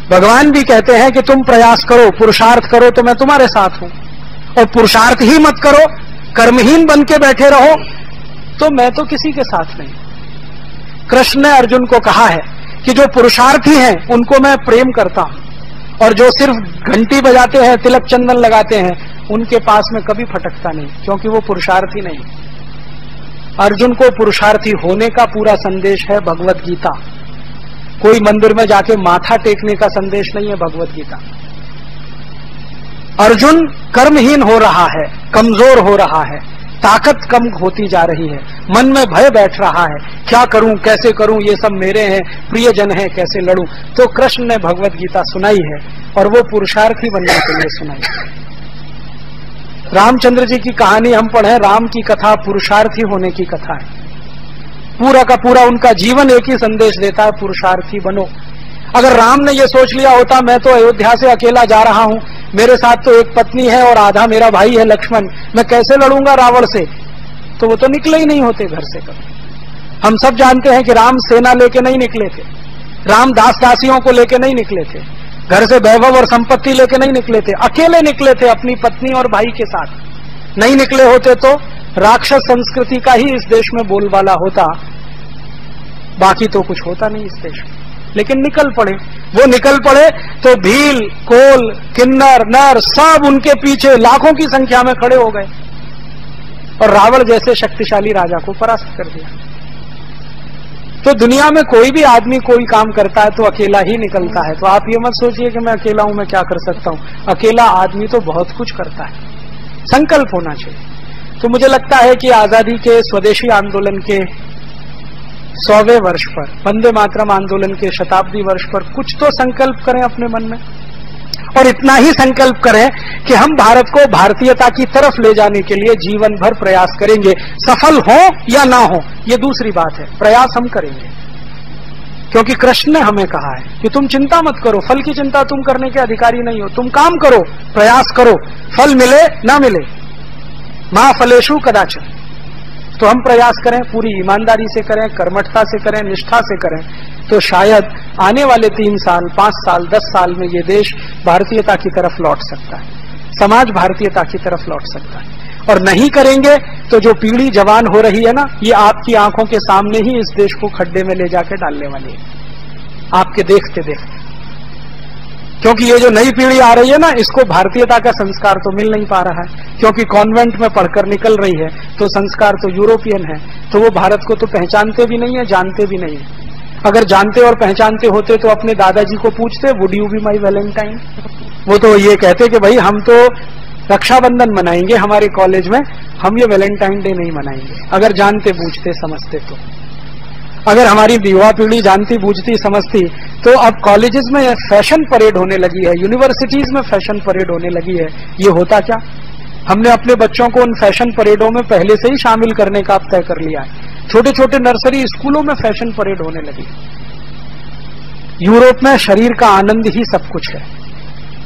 भगवान भी कहते हैं कि तुम प्रयास करो, पुरुषार्थ करो तो मैं तुम्हारे साथ हूं, और पुरुषार्थ ही मत करो, कर्महीन बन के बैठे रहो तो मैं तो किसी के साथ नहीं। कृष्ण ने अर्जुन को कहा है कि जो पुरुषार्थी हैं उनको मैं प्रेम करता हूं, और जो सिर्फ घंटी बजाते हैं, तिलक चंदन लगाते हैं, उनके पास में कभी फटकता नहीं, क्योंकि वो पुरुषार्थी नहीं। अर्जुन को पुरुषार्थी होने का पूरा संदेश है भगवत गीता। कोई मंदिर में जाके माथा टेकने का संदेश नहीं है भगवत गीता। अर्जुन कर्महीन हो रहा है, कमजोर हो रहा है, ताकत कम होती जा रही है, मन में भय बैठ रहा है, क्या करूं, कैसे करूं, ये सब मेरे हैं, प्रियजन हैं, कैसे लड़ूं। तो कृष्ण ने भगवत गीता सुनाई है, और वो पुरुषार्थी बनने के लिए सुनाई। रामचंद्र जी की कहानी हम पढ़े, राम की कथा पुरुषार्थी होने की कथा है। पूरा का पूरा उनका जीवन एक ही संदेश देता है, पुरुषार्थी बनो। अगर राम ने ये सोच लिया होता मैं तो अयोध्या से अकेला जा रहा हूं, मेरे साथ तो एक पत्नी है और आधा मेरा भाई है लक्ष्मण, मैं कैसे लड़ूंगा रावण से, तो वो तो निकले ही नहीं होते घर से कभी। हम सब जानते हैं कि राम सेना लेके नहीं निकले थे, राम दास दासियों को लेके नहीं निकले थे, घर से वैभव और संपत्ति लेके नहीं निकले थे, अकेले निकले थे अपनी पत्नी और भाई के साथ। नहीं निकले होते तो राक्षस संस्कृति का ही इस देश में बोलबाला होता, बाकी तो कुछ होता नहीं इस देश में। लेकिन निकल पड़े, वो निकल पड़े तो भील, कोल, किन्नर, नर सब उनके पीछे लाखों की संख्या में खड़े हो गए, और रावण जैसे शक्तिशाली राजा को परास्त कर दिया। तो दुनिया में कोई भी आदमी कोई काम करता है तो अकेला ही निकलता है। तो आप ये मत सोचिए कि मैं अकेला हूं, मैं क्या कर सकता हूं। अकेला आदमी तो बहुत कुछ करता है, संकल्प होना चाहिए। तो मुझे लगता है कि आजादी के स्वदेशी आंदोलन के 100वें वर्ष पर, वंदे मातरम आंदोलन के शताब्दी वर्ष पर कुछ तो संकल्प करें अपने मन में, और इतना ही संकल्प करें कि हम भारत को भारतीयता की तरफ ले जाने के लिए जीवन भर प्रयास करेंगे। सफल हो या ना हो ये दूसरी बात है, प्रयास हम करेंगे। क्योंकि कृष्ण ने हमें कहा है कि तुम चिंता मत करो, फल की चिंता तुम करने के अधिकारी नहीं हो, तुम काम करो, प्रयास करो, फल मिले ना मिले, मा फलेषु कदाचन। तो हम प्रयास करें, पूरी ईमानदारी से करें, कर्मठता से करें, निष्ठा से करें, तो शायद आने वाले 3 साल, 5 साल, 10 साल में ये देश भारतीयता की तरफ लौट सकता है, समाज भारतीयता की तरफ लौट सकता है। और नहीं करेंगे तो जो पीढ़ी जवान हो रही है ना, ये आपकी आंखों के सामने ही इस देश को खड्डे में ले जाके डालने वाली है, आपके देखते देखते। क्योंकि ये जो नई पीढ़ी आ रही है ना, इसको भारतीयता का संस्कार तो मिल नहीं पा रहा है, क्योंकि कॉन्वेंट में पढ़कर निकल रही है, तो संस्कार तो यूरोपियन है, तो वो भारत को तो पहचानते भी नहीं है, जानते भी नहीं है। अगर जानते और पहचानते होते तो अपने दादाजी को पूछते, would you be my Valentine. वो तो ये कहते कि भाई हम तो रक्षाबंधन मनाएंगे हमारे कॉलेज में, हम ये वैलेंटाइन डे नहीं मनाएंगे। अगर जानते बूझते समझते तो, अगर हमारी युवा पीढ़ी जानती बूझती समझती तो अब कॉलेजेस में फैशन परेड होने लगी है, यूनिवर्सिटीज में फैशन परेड होने लगी है। ये होता क्या, हमने अपने बच्चों को उन फैशन परेडों में पहले से ही शामिल करने का अब तय कर लिया है। छोटे छोटे नर्सरी स्कूलों में फैशन परेड होने लगी। यूरोप में शरीर का आनंद ही सब कुछ है,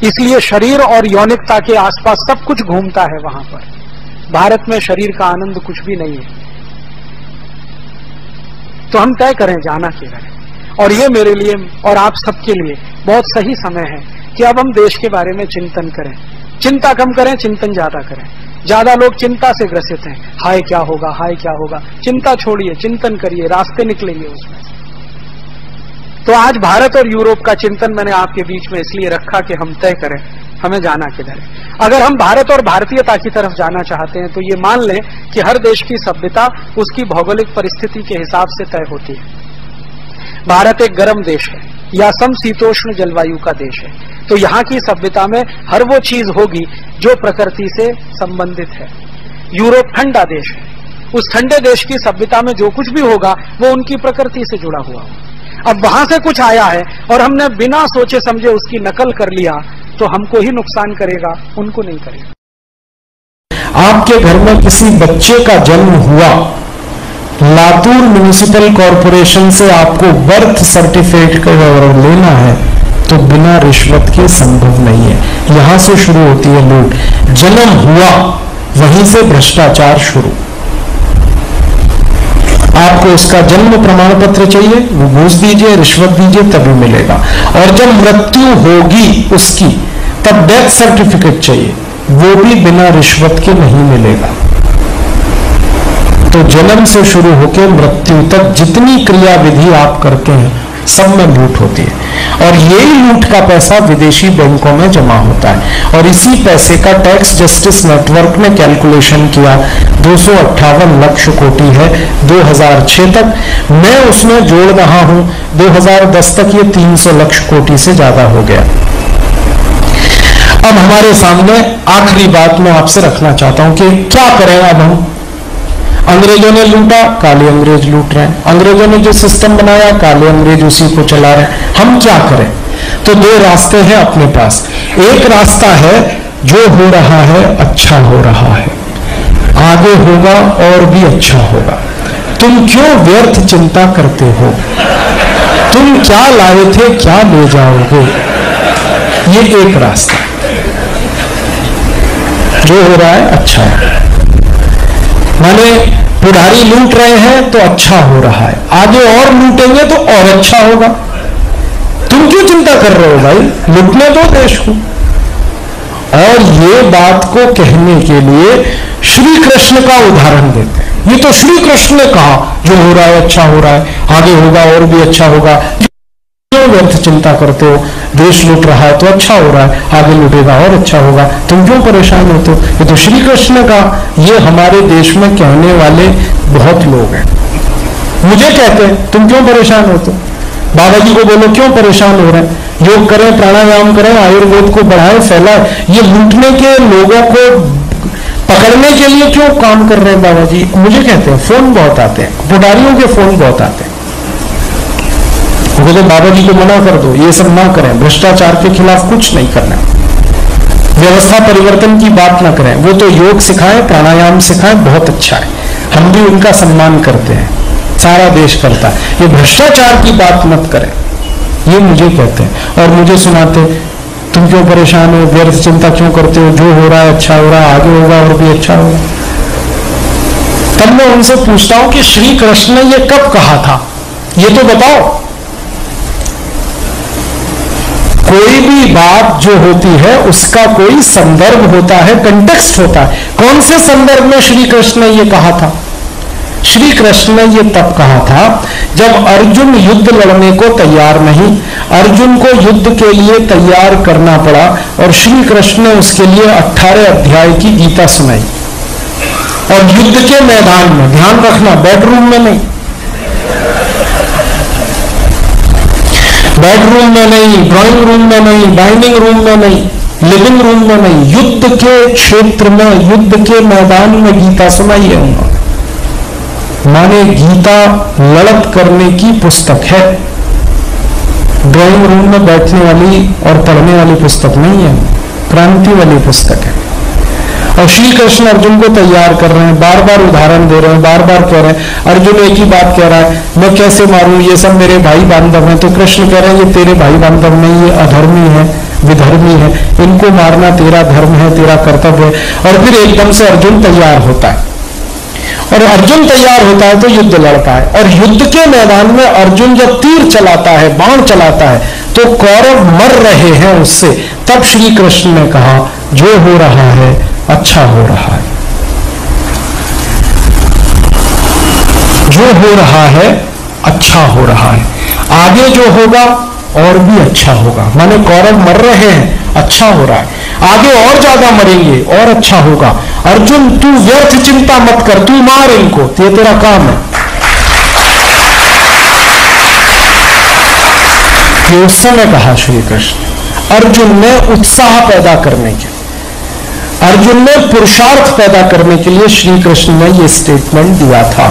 इसलिए शरीर और यौनिकता के आसपास सब कुछ घूमता है वहां पर। भारत में शरीर का आनंद कुछ भी नहीं है। तो हम तय करें जाना किधर है, और ये मेरे लिए और आप सबके लिए बहुत सही समय है कि अब हम देश के बारे में चिंतन करें। चिंता कम करें, चिंतन ज्यादा करें। ज्यादा लोग चिंता से ग्रसित हैं, हाय क्या होगा, हाय क्या होगा। चिंता छोड़िए, चिंतन करिए, रास्ते निकलेंगे उसमें। तो आज भारत और यूरोप का चिंतन मैंने आपके बीच में इसलिए रखा कि हम तय करें हमें जाना किधर है। अगर हम भारत और भारतीयता की तरफ जाना चाहते हैं तो ये मान लें कि हर देश की सभ्यता उसकी भौगोलिक परिस्थिति के हिसाब से तय होती है। भारत एक गर्म देश है या समशीतोष्ण जलवायु का देश है, तो यहाँ की सभ्यता में हर वो चीज होगी जो प्रकृति से संबंधित है। यूरोप ठंडा देश है, उस ठंडे देश की सभ्यता में जो कुछ भी होगा वो उनकी प्रकृति से जुड़ा हुआ होगा। अब वहां से कुछ आया है और हमने बिना सोचे समझे उसकी नकल कर लिया तो हमको ही नुकसान करेगा, उनको नहीं करेगा। आपके घर में किसी बच्चे का जन्म हुआ, लातूर म्युनिसिपल कॉरपोरेशन से आपको बर्थ सर्टिफिकेट अगर लेना है तो बिना रिश्वत के संभव नहीं है। यहां से शुरू होती है लूट। जन्म हुआ, वहीं से भ्रष्टाचार शुरू। आपको इसका जन्म प्रमाण पत्र चाहिए, वो घूस दीजिए, रिश्वत दीजिए, तभी मिलेगा। और जब मृत्यु होगी उसकी, तब डेथ सर्टिफिकेट चाहिए, वो भी बिना रिश्वत के नहीं मिलेगा। तो जन्म से शुरू होकर मृत्यु तक जितनी क्रिया विधि आप करते हैं सब में लूट होती है, और यही लूट का पैसा विदेशी बैंकों में जमा होता है। और इसी पैसे का टैक्स जस्टिस नेटवर्क ने कैलकुलेशन किया 258 लाख कोटी है 2006 तक। मैं उसमें जोड़ रहा हूं 2010 तक ये 300 लाख कोटी से ज्यादा हो गया। अब हमारे सामने आखिरी बात मैं आपसे रखना चाहता हूं कि क्या करें अब हम। अंग्रेजों ने लूटा, काले अंग्रेज लूट रहे हैं। अंग्रेजों ने जो सिस्टम बनाया, काले अंग्रेज उसी को चला रहे हैं। हम क्या करें? तो दो रास्ते हैं अपने पास। एक रास्ता है जो हो रहा है अच्छा हो रहा है, आगे होगा और भी अच्छा होगा। तुम क्यों व्यर्थ चिंता करते हो? तुम क्या लाए थे, क्या ले जाओगे? ये एक रास्ता जो हो रहा है अच्छा है। माने पुजारी लूट रहे हैं तो अच्छा हो रहा है, आगे और लूटेंगे तो और अच्छा होगा। तुम क्यों चिंता कर रहे हो भाई, लूटने दो देश को। और ये बात को कहने के लिए श्री कृष्ण का उदाहरण देते हैं। ये तो श्री कृष्ण ने कहा जो हो रहा है अच्छा हो रहा है, आगे होगा और भी अच्छा होगा। क्यों व्यर्थ चिंता करते हो? देश लूट रहा है तो अच्छा हो रहा है, आगे लूटेगा और अच्छा होगा, तुम क्यों परेशान होते हो? ये तो श्री कृष्ण का। ये हमारे देश में कहने वाले बहुत लोग हैं। मुझे कहते हैं तुम क्यों परेशान होते हो? बाबा जी को बोलो क्यों परेशान हो रहे हैं? योग करें, प्राणायाम करें, आयुर्वेद को बढ़ाएं, फैलाएं। ये लूटने के लोगों को पकड़ने के लिए क्यों काम कर रहे हैं बाबा जी? मुझे कहते हैं फोन बहुत आते हैं, पुजारियों के फोन बहुत आते हैं। तो बाबा जी को मना कर दो, ये सब ना करें, भ्रष्टाचार के खिलाफ कुछ नहीं करना, व्यवस्था परिवर्तन की बात ना करें। वो तो योग सिखाएं, प्राणायाम सिखाएं, बहुत अच्छा है, हम भी उनका सम्मान करते हैं, सारा देश करता है। ये भ्रष्टाचार की बात मत करें, ये मुझे कहते हैं और मुझे सुनाते तुम क्यों परेशान हो, व्यर्थ चिंता क्यों करते हो, जो हो रहा है अच्छा हो रहा है, आगे होगा और भी अच्छा होगा। तब मैं उनसे पूछता हूं कि श्री कृष्ण ने ये कब कहा था, ये तो बताओ। कोई भी बात जो होती है उसका कोई संदर्भ होता है, कंटेक्स्ट होता है। कौन से संदर्भ में श्री कृष्ण ने यह कहा था? श्री कृष्ण ने यह तब कहा था जब अर्जुन युद्ध लड़ने को तैयार नहीं, अर्जुन को युद्ध के लिए तैयार करना पड़ा और श्री कृष्ण ने उसके लिए 18 अध्याय की गीता सुनाई। और युद्ध के मैदान में, ध्यान रखना, बेडरूम में नहीं, बेडरूम में नहीं, ड्राइंग रूम में नहीं, डाइनिंग रूम में नहीं, लिविंग रूम में नहीं, युद्ध के क्षेत्र में, युद्ध के मैदान में गीता सुनाई है उन्होंने। माने गीता लड़त करने की पुस्तक है, ड्राइंग रूम में बैठने वाली और पढ़ने वाली पुस्तक नहीं है, क्रांति वाली पुस्तक है। और श्री कृष्ण अर्जुन को तैयार कर रहे हैं, बार बार उदाहरण दे रहे हैं, बार बार कह रहे हैं। अर्जुन एक ही बात कह रहा है, मैं कैसे मारूं, ये सब मेरे भाई बांधव हैं। तो कृष्ण कह रहे हैं ये तेरे भाई बांधव नहीं, ये अधर्मी है, विधर्मी है, इनको मारना तेरा धर्म है, तेरा कर्तव्य है। और फिर एकदम से अर्जुन तैयार होता है, और अर्जुन तैयार होता है तो युद्ध लड़ता है। और युद्ध के मैदान में अर्जुन जब तीर चलाता है, बाण चलाता है, तो कौरव मर रहे हैं उससे। तब श्री कृष्ण ने कहा जो हो रहा है अच्छा हो रहा है, जो हो रहा है अच्छा हो रहा है, आगे जो होगा और भी अच्छा होगा। माने कौरव मर रहे हैं, अच्छा हो रहा है, आगे और ज्यादा मरेंगे और अच्छा होगा। अर्जुन तू व्यर्थ चिंता मत कर, तू मार इनको, ये तेरा काम है। ये उस समय कहा श्री कृष्ण। अर्जुन ने उत्साह पैदा करने के, अर्जुन ने पुरुषार्थ पैदा करने के लिए श्री कृष्ण ने यह स्टेटमेंट दिया था।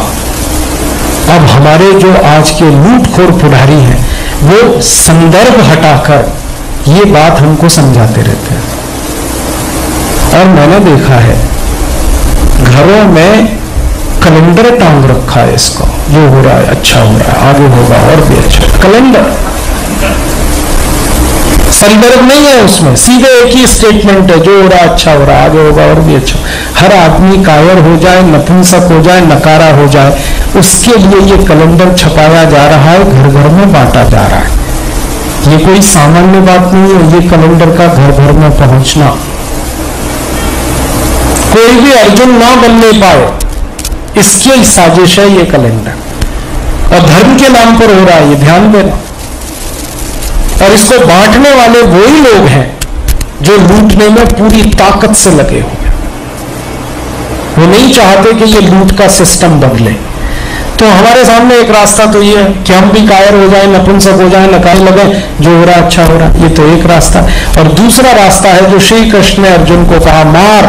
अब हमारे जो आज के लूटखोर पुजारी हैं वो संदर्भ हटाकर ये बात हमको समझाते रहते हैं। और मैंने देखा है घरों में कैलेंडर टांग रखा है इसको, जो हो रहा है अच्छा हो रहा है, आगे होगा और भी अच्छा। कैलेंडर संदर्भ नहीं है उसमें, सीधे एक ही स्टेटमेंट है, जो हो रहा है अच्छा हो रहा है, आगे होगा और भी अच्छा। हर आदमी कायर हो जाए, नपुंसक हो जाए, नकारा हो जाए, उसके लिए ये कैलेंडर छपाया जा रहा है, घर घर में बांटा जा रहा है। ये कोई सामान्य बात नहीं है, ये कैलेंडर का घर घर में पहुंचना। कोई भी अर्जुन ना बनने पाए, इसकी साजिश है ये कैलेंडर, और धर्म के नाम पर हो रहा है, ये ध्यान देना। और इसको बांटने वाले वही लोग हैं जो लूटने में पूरी ताकत से लगे हुए। वो नहीं चाहते कि ये लूट का सिस्टम बदले। तो हमारे सामने एक रास्ता तो ये है कि हम भी कायर हो जाए, नपुंसक हो जाए, नकार लगे, जो हो रहा अच्छा हो रहा, ये तो एक रास्ता। और दूसरा रास्ता है जो श्री कृष्ण ने अर्जुन को कहा, मार,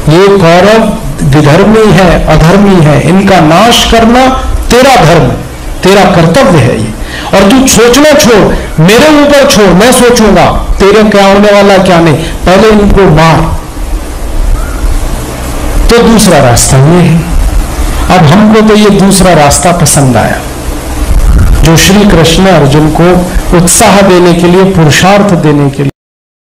ये कौरव विधर्मी है, अधर्मी है, इनका नाश करना तेरा धर्म, तेरा कर्तव्य है ये। और तू सोचना छोड़, मेरे ऊपर छोड़, मैं सोचूंगा तेरे क्या होने वाला क्या नहीं, पहले इनको मार। तो दूसरा रास्ता ये है। अब हमको तो ये दूसरा रास्ता पसंद आया, जो श्री कृष्ण अर्जुन को उत्साह देने के लिए, पुरुषार्थ देने के लिए